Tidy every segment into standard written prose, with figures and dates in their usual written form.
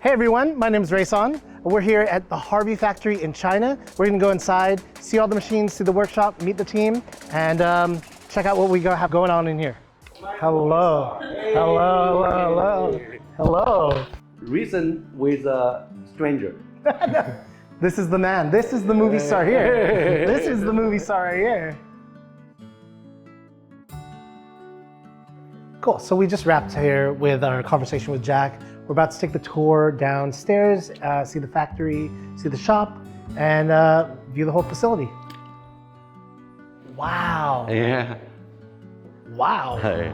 Hey everyone, my name is Rayson. We're here at the Harvey factory in China. We're gonna go inside, see all the machines, see the workshop, meet the team, and check out what we have going on in here. Hello, hello, hello, hello. Reason with a stranger. This is the man. This is the movie star here. This is the movie star right here. Cool, so we just wrapped here with our conversation with Jack. We're about to take the tour downstairs, see the factory, see the shop, and view the whole facility. Wow. Yeah. Wow. Hey.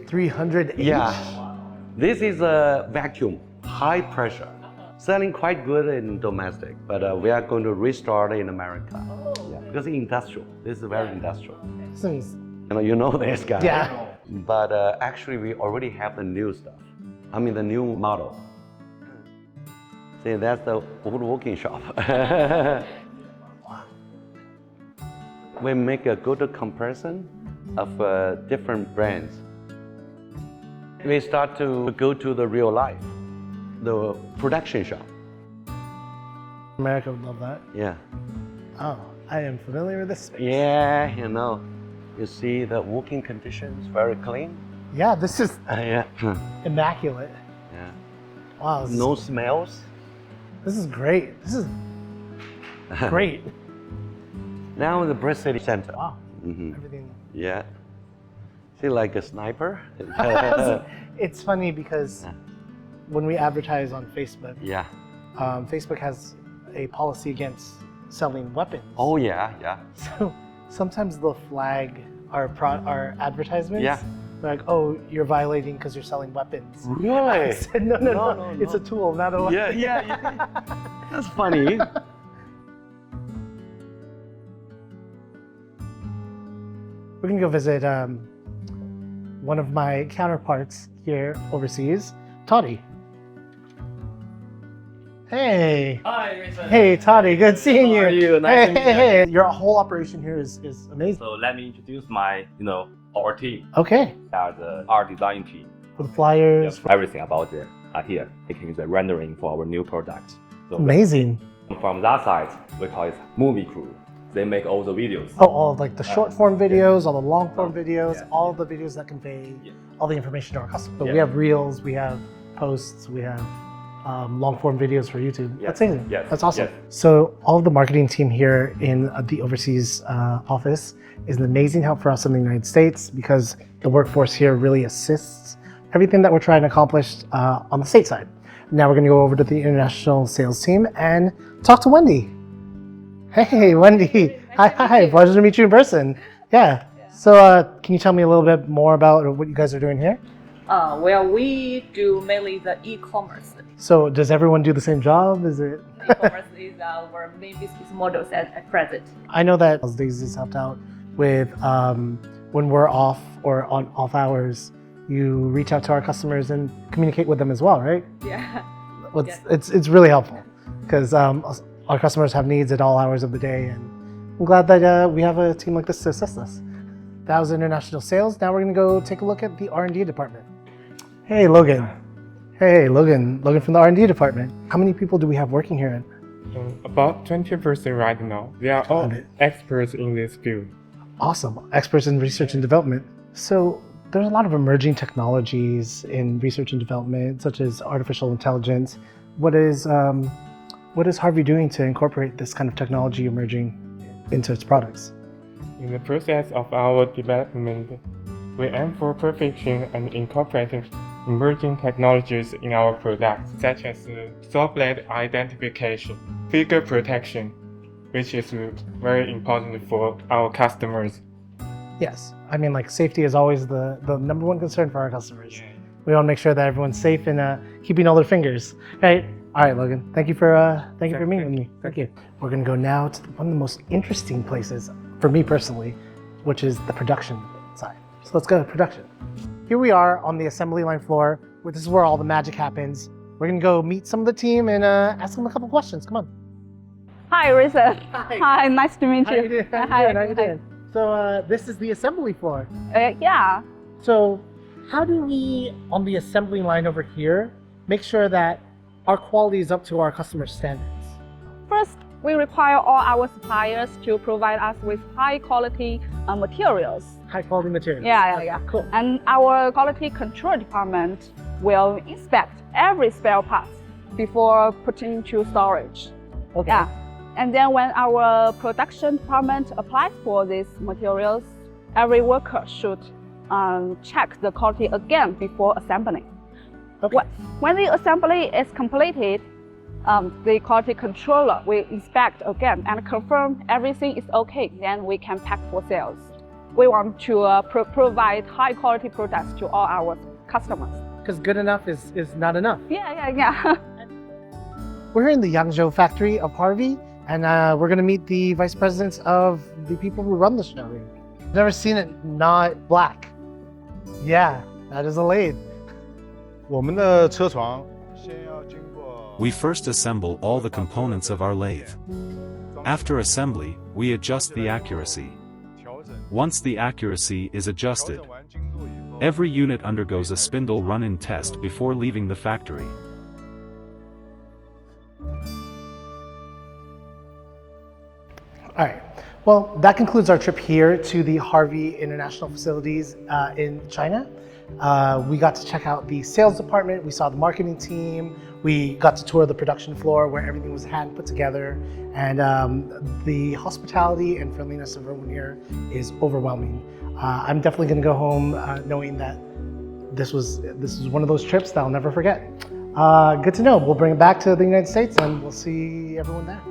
300H. Yeah. This is a vacuum, high pressure. Selling quite good in domestic, but we are going to restart in America. Oh. Yeah, because industrial. This is very industrial. Seems. You know this guy. Yeah. But actually, we already have the new stuff. I mean, the new model. See, that's the woodworking shop. We make a good comparison of different brands. We start to go to the real life, the production shop. America would love that. Yeah. Oh, I am familiar with this space. Yeah, you see the working conditions very clean. Yeah, this is Yeah. immaculate. Yeah. Wow. No smells. This is great. This is great. Now the Brest City Center. Wow. Mm-hmm. Everything. Yeah. See, like a sniper. It's funny because when we advertise on Facebook, Yeah. Facebook has a policy against selling weapons. Oh yeah, yeah. So sometimes they'll flag our advertisements. Yeah. They're like, oh, you're violating because you're selling weapons. Really? I said, no. It's a tool, not a weapon. Yeah. That's funny. We're gonna go visit one of my counterparts here overseas, Toddy. Hey. Hi, Rayson. Hey, Toddy, good seeing you. How are you? Nice to meet you. Hey. Your whole operation here is amazing. So let me introduce our team. Okay. Our design team. For the flyers. Everything about it here, making the rendering for our new product. So Amazing. from that side, we call it movie crew. They make all the videos. Oh, all like the short form videos, all the long form videos, yeah. all the videos that convey all the information to our customers. So Yeah. we have reels, we have posts, we have long form videos for YouTube. Yes. That's amazing. Yes. That's awesome. Yes. So all of the marketing team here in the overseas office is an amazing help for us in the United States because the workforce here really assists everything that we're trying to accomplish on the state side. Now we're going to go over to the international sales team and talk to Wendy. Hey, Wendy. Hi. Pleasure to meet you in person. Yeah. So can you tell me a little bit more about what you guys are doing here? Well, we do mainly the e-commerce. So does everyone do the same job? Is it? E-commerce is our main business models at present. I know that Daisy has helped out with when we're off or on off hours, you reach out to our customers and communicate with them as well, right? Yeah. It's really helpful because our customers have needs at all hours of the day, and I'm glad that we have a team like this to assist us. That was international sales. Now we're going to go take a look at the R&D department. Hey, Logan. Hey, Logan from the R&D department. How many people do we have working here? About 20% right now. They are all experts in this field. Awesome. Experts in research and development. So there's a lot of emerging technologies in research and development, such as artificial intelligence. What is Harvey doing to incorporate this kind of technology emerging into its products? In the process of our development, we aim for perfection and incorporating emerging technologies in our products, such as soft-blade identification, figure protection, which is very important for our customers. Yes, I mean, like, safety is always the number one concern for our customers. We want to make sure that everyone's safe and keeping all their fingers, right? All right, Logan, thank you for meeting with me. Thank you. We're gonna go now to one of the most interesting places for me personally, which is the production side. So let's go to production. Here we are on the assembly line floor, where this is where all the magic happens. We're gonna go meet some of the team and ask them a couple questions. Come on. Hi, Risa. Hi. Hi, nice to meet How you. you doing? Hi. How you doing? So this is the assembly floor. Yeah. So how do we, on the assembly line over here, make sure that our quality is up to our customer standards? First, we require all our suppliers to provide us with high quality materials. High quality materials. Yeah. Cool. And our quality control department will inspect every spare part before putting to storage. Okay. Yeah. And then when our production department applies for these materials, every worker should check the quality again before assembling. Okay. When the assembly is completed, the quality controller will inspect again and confirm everything is okay. Then we can pack for sales. We want to provide high quality products to all our customers. Because good enough is not enough. Yeah. We're here in the Yangzhou factory of Harvey, and we're going to meet the vice presidents of the people who run the showroom. I've never seen it not black. Yeah, that is a lathe. 我们的车床先要经过 We first assemble all the components of our lathe. After assembly, we adjust the accuracy. 调整 Once the accuracy is 调 adjusted, 整完精度以后 every unit undergoes a spindle run-in test before leaving the factory. All right. Well, that concludes our trip here to the Harvey International facilities in China. We got to check out the sales department. We saw the marketing team. We got to tour the production floor where everything was hand put together. And the hospitality and friendliness of everyone here is overwhelming. I'm definitely going to go home knowing that this was one of those trips that I'll never forget. Good to know. We'll bring it back to the United States and we'll see everyone there.